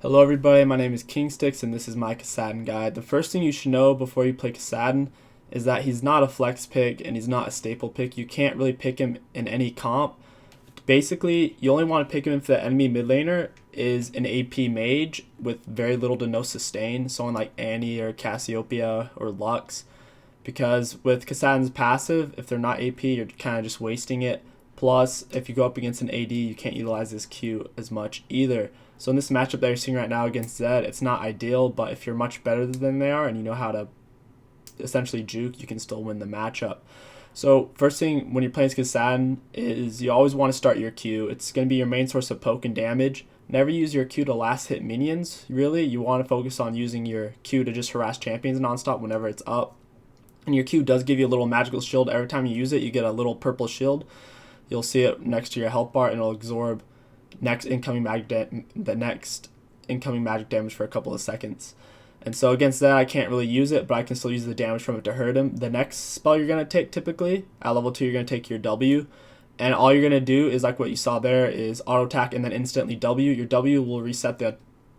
Hello everybody, my name is KingStix and this is my Kassadin guide. The first thing you should know before you play Kassadin is that he's not a flex pick and he's not a staple pick. You can't really pick him in any comp. Basically, you only want to pick him if the enemy mid laner is an AP mage with very little to no sustain, someone like Annie or Cassiopeia or Lux. Because with Kassadin's passive, if they're not AP, you're kind of just wasting it. Plus, if you go up against an AD, you can't utilize this Q as much either. So in this matchup that you're seeing right now against Zed, it's not ideal, but if you're much better than they are and you know how to essentially juke, you can still win the matchup. So first thing when you're playing Kassadin is you always want to start your Q. It's going to be your main source of poke and damage. Never use your Q to last hit minions, really. You want to focus on using your Q to just harass champions nonstop whenever it's up. And your Q does give you a little magical shield. Every time you use it, you get a little purple shield. You'll see it next to your health bar, and it'll absorb the next incoming magic damage for a couple of seconds. And so against that, I can't really use it, but I can still use the damage from it to hurt him. The next spell you're going to take, typically, at level 2, you're going to take your W. And all you're going to do is, like what you saw there, is auto attack and then instantly W. Your W will reset the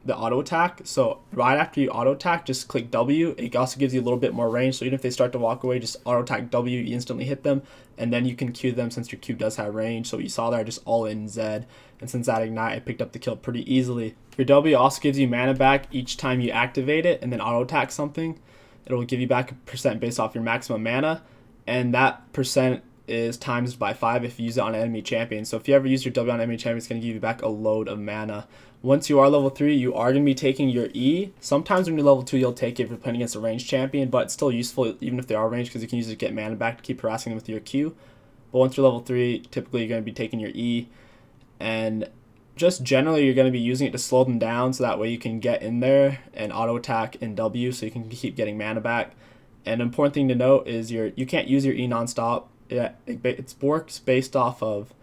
auto attack. So right after you auto attack, just click W. It also gives you a little bit more range. So even if they start to walk away, just auto attack W, you instantly hit them, and then you can Q them since your Q does have range. So what you saw there, just all in Zed. And since that ignite, I picked up the kill pretty easily. Your W also gives you mana back each time you activate it and then auto attack something. It'll give you back a percent based off your maximum mana, and that percent is times by 5 if you use it on an enemy champion. So if you ever use your W on an enemy champion, it's going to give you back a load of mana. Once you are level 3, you are going to be taking your E. Sometimes when you're level 2, you'll take it if you're playing against a ranged champion, but it's still useful even if they are ranged because you can use it to get mana back to keep harassing them with your Q. But once you're level 3, typically you're going to be taking your E, and just generally you're going to be using it to slow them down so that way you can get in there and auto attack in W so you can keep getting mana back. And an important thing to note is you can't use your E nonstop. It works based off of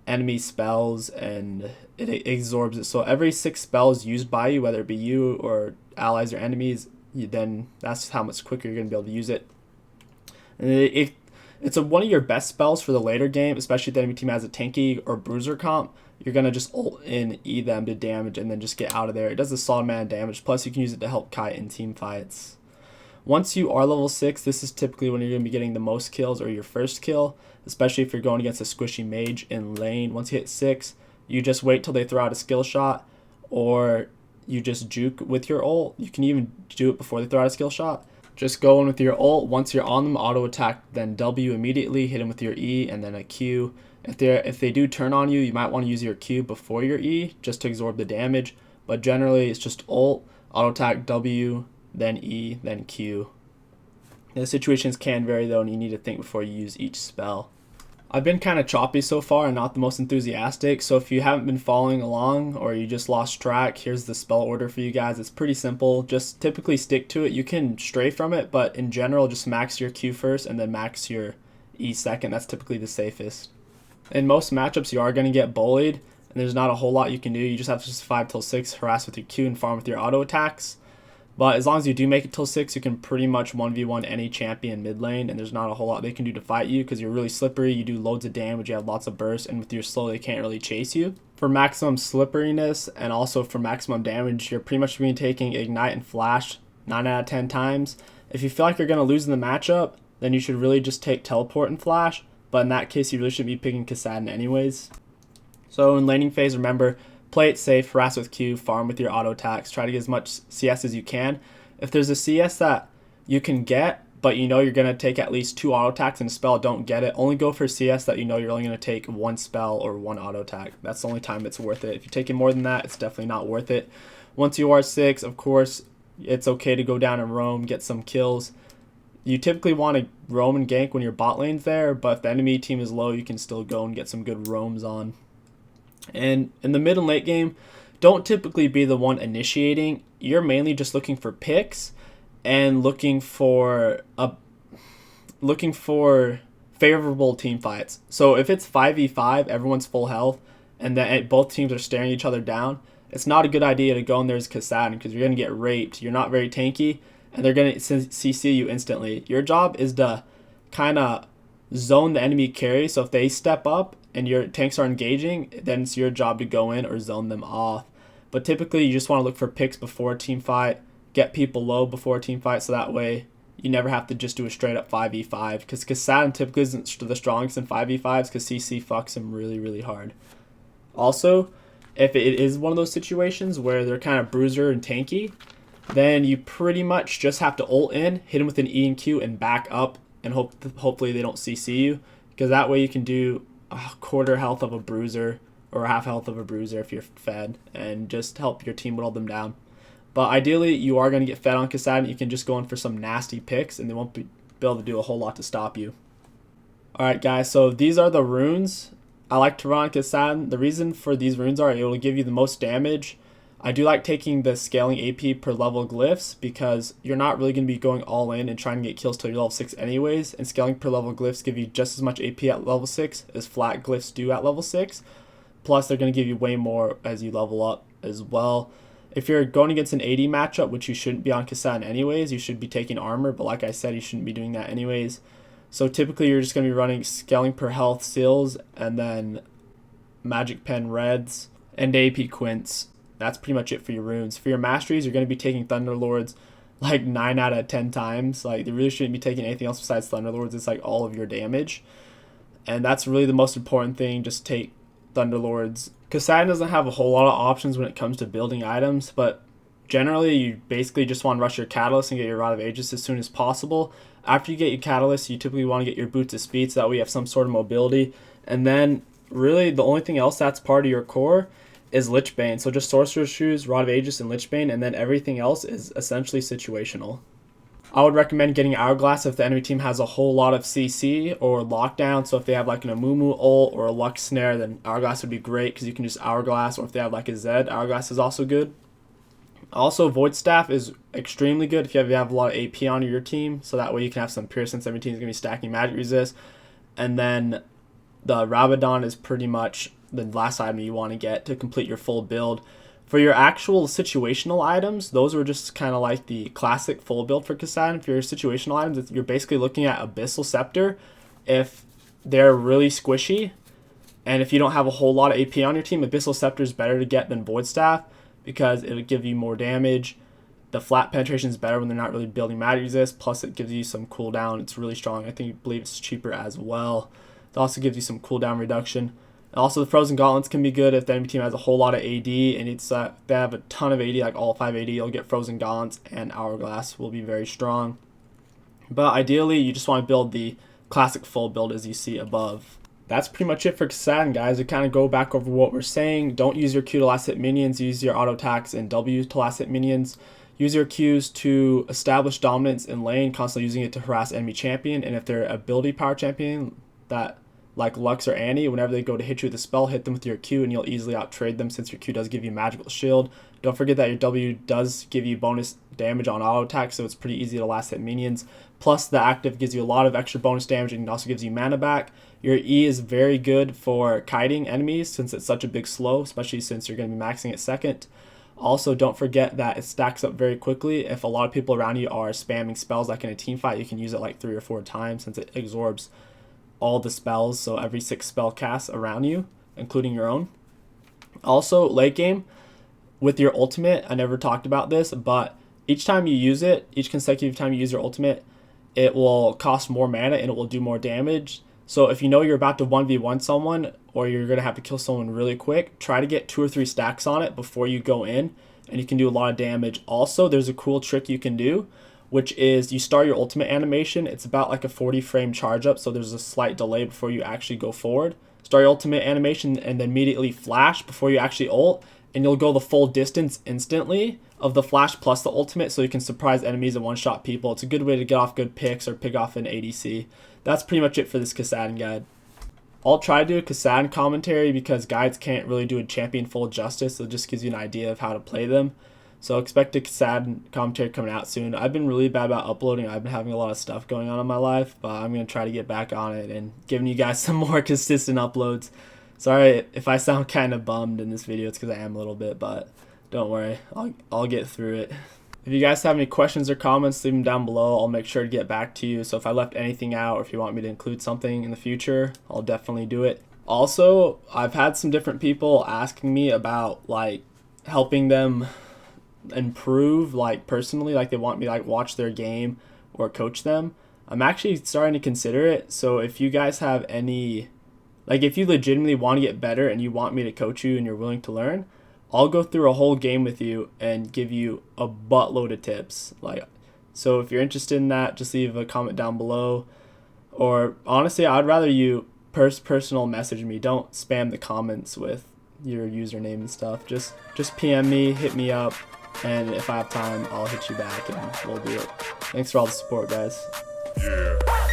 enemy spells and it absorbs it. So every 6 spells used by you, whether it be you or allies or enemies, then that's how much quicker you're going to be able to use it. And it's one of your best spells for the later game, especially if the enemy team has a tanky or bruiser comp. You're going to just ult in E them to damage and then just get out of there. It does a solid amount of damage, plus you can use it to help kite in team fights. Once you are level 6, this is typically when you're going to be getting the most kills or your first kill, especially if you're going against a squishy mage in lane. Once you hit 6, you just wait till they throw out a skill shot, or you just juke with your ult. You can even do it before they throw out a skill shot. Just go in with your ult. Once you're on them, auto attack, then W immediately, hit them with your E, and then a Q. If they do turn on you, you might want to use your Q before your E, just to absorb the damage. But generally, it's just ult, auto attack, W, then E, then Q. The situations can vary though, and you need to think before you use each spell. I've been kind of choppy so far and not the most enthusiastic, so if you haven't been following along or you just lost track, here's the spell order for you guys. It's pretty simple. Just typically stick to it. You can stray from it, but in general, just max your Q first and then max your E second. That's typically the safest. In most matchups, you are going to get bullied, and there's not a whole lot you can do. You just have to just 5 till 6, harass with your Q and farm with your auto attacks. But as long as you do make it till 6, you can pretty much 1v1 any champion mid lane, and there's not a whole lot they can do to fight you because you're really slippery, you do loads of damage, you have lots of bursts, and with your slow, they can't really chase you. For maximum slipperiness and also for maximum damage, you're pretty much going to be taking Ignite and Flash 9 out of 10 times. If you feel like you're going to lose in the matchup, then you should really just take Teleport and Flash, but in that case, you really should be picking Kassadin anyways. So in laning phase, remember, play it safe, harass with Q, farm with your auto attacks, try to get as much CS as you can. If there's a CS that you can get, but you know you're going to take at least 2 auto attacks in a spell, don't get it. Only go for CS that you know you're only going to take 1 spell or 1 auto attack. That's the only time it's worth it. If you're taking more than that, it's definitely not worth it. Once you are 6, of course, it's okay to go down and roam, get some kills. You typically want to roam and gank when your bot lane's there, but if the enemy team is low, you can still go and get some good roams on. And in the mid and late game, don't typically be the one initiating. You're mainly just looking for picks and looking for favorable team fights. So if it's 5v5, everyone's full health, and then both teams are staring each other down, it's not a good idea to go in there as Kassadin because you're going to get raped. You're not very tanky, and they're going to CC you instantly. Your job is to kind of zone the enemy carry, so if they step up and your tanks are engaging, then it's your job to go in or zone them off. But typically you just want to look for picks before a team fight, get people low before a team fight, so that way you never have to just do a straight up 5v5, because Kassadin typically isn't the strongest in 5v5s because CC fucks him really, really hard. Also, if it is one of those situations where they're kind of bruiser and tanky, then you pretty much just have to ult in, hit him with an E and Q, and back up, and hopefully they don't CC you, because that way you can do a quarter health of a bruiser or half health of a bruiser if you're fed, and just help your team whittle them down. But ideally, you are going to get fed on Kassadin. You can just go in for some nasty picks, and they won't be able to do a whole lot to stop you. Alright guys, so these are the runes I like to run on Kassadin. The reason for these runes are it will give you the most damage. I do like taking the scaling AP per level glyphs, because you're not really going to be going all in and trying to get kills till you're level 6 anyways, and scaling per level glyphs give you just as much AP at level 6 as flat glyphs do at level 6. Plus, they're going to give you way more as you level up as well. If you're going against an AD matchup, which you shouldn't be on Kassadin anyways, you should be taking armor, but like I said, you shouldn't be doing that anyways. So typically you're just going to be running scaling per health seals, and then magic pen reds, and AP quints. That's pretty much it for your runes. For your masteries, you're going to be taking Thunderlords like 9 out of 10 times. Like, they really shouldn't be taking anything else besides Thunderlords. It's like all of your damage. And that's really the most important thing. Just take Thunderlords. Kassadin doesn't have a whole lot of options when it comes to building items, but generally you basically just want to rush your Catalyst and get your Rod of Aegis as soon as possible. After you get your Catalyst, you typically want to get your Boots of Speed, so that way you have some sort of mobility. And then really the only thing else that's part of your core is Lichbane. So just Sorcerer's Shoes, Rod of Aegis, and Lichbane, and then everything else is essentially situational. I would recommend getting Hourglass if the enemy team has a whole lot of CC or lockdown. So if they have like an Amumu ult or a Lux Snare, then Hourglass would be great, because you can just Hourglass, or if they have like a Zed, Hourglass is also good. Also, Void Staff is extremely good if you have a lot of AP on your team, so that way you can have some Pierce, since every team is going to be stacking magic resist. And then the Rabadon is pretty much the last item you want to get to complete your full build. For your actual situational items, those are just kind of like the classic full build for Kassadin. For your situational items, you're basically looking at Abyssal Scepter if they're really squishy, and if you don't have a whole lot of AP on your team, Abyssal Scepter is better to get than Void Staff, because it'll give you more damage. The flat penetration is better when they're not really building magic resist, plus it gives you some cooldown. It's really strong. I believe it's cheaper as well. It also gives you some cooldown reduction. Also, the Frozen Gauntlets can be good if the enemy team has a whole lot of AD, and they have a ton of AD, like all 5 AD, you'll get Frozen Gauntlets, and Hourglass will be very strong. But ideally, you just want to build the classic full build as you see above. That's pretty much it for Kassadin, guys. To kind of go back over what we're saying, don't use your Q to last hit minions, use your auto attacks and W to last hit minions. Use your Qs to establish dominance in lane, constantly using it to harass enemy champion, and if they're ability power champion, that like Lux or Annie, whenever they go to hit you with a spell, hit them with your Q and you'll easily outtrade them, since your Q does give you magical shield. Don't forget that your W does give you bonus damage on auto attack, so it's pretty easy to last hit minions. Plus the active gives you a lot of extra bonus damage, and it also gives you mana back. Your E is very good for kiting enemies, since it's such a big slow, especially since you're going to be maxing it second. Also, don't forget that it stacks up very quickly. If a lot of people around you are spamming spells, like in a team fight, you can use it like 3 or 4 times, since it absorbs all the spells, so every 6 spell casts around you, including your own. Also, late game, with your ultimate, I never talked about this, but each time you use it, each consecutive time you use your ultimate, it will cost more mana and it will do more damage. So if you know you're about to 1v1 someone, or you're going to have to kill someone really quick, try to get 2 or 3 stacks on it before you go in, and you can do a lot of damage. Also, there's a cool trick you can do, which is you start your ultimate animation. It's about like a 40 frame charge up, so there's a slight delay before you actually go forward. Start your ultimate animation and then immediately flash before you actually ult, and you'll go the full distance instantly of the flash plus the ultimate, so you can surprise enemies and one-shot people. It's a good way to get off good picks or pick off an ADC. That's pretty much it for this Kassadin guide. I'll try to do a Kassadin commentary, because guides can't really do a champion full justice, so it just gives you an idea of how to play them. So expect a Kassadin commentary coming out soon. I've been really bad about uploading. I've been having a lot of stuff going on in my life, but I'm going to try to get back on it and giving you guys some more consistent uploads. Sorry if I sound kind of bummed in this video. It's because I am a little bit, but don't worry. I'll get through it. If you guys have any questions or comments, leave them down below. I'll make sure to get back to you. So if I left anything out, or if you want me to include something in the future, I'll definitely do it. Also, I've had some different people asking me about like helping them improve, like personally, like they want me to like watch their game or coach them, I'm actually starting to consider it. So if you guys have any, like if you legitimately want to get better and you want me to coach you and you're willing to learn, I'll go through a whole game with you and give you a buttload of tips. Like, so if you're interested in that, just leave a comment down below. Or honestly, I'd rather you personal message me. Don't spam the comments with your username and stuff. Just PM me, hit me up, and if I have time, I'll hit you back and we'll do it. Thanks for all the support, guys. Yeah.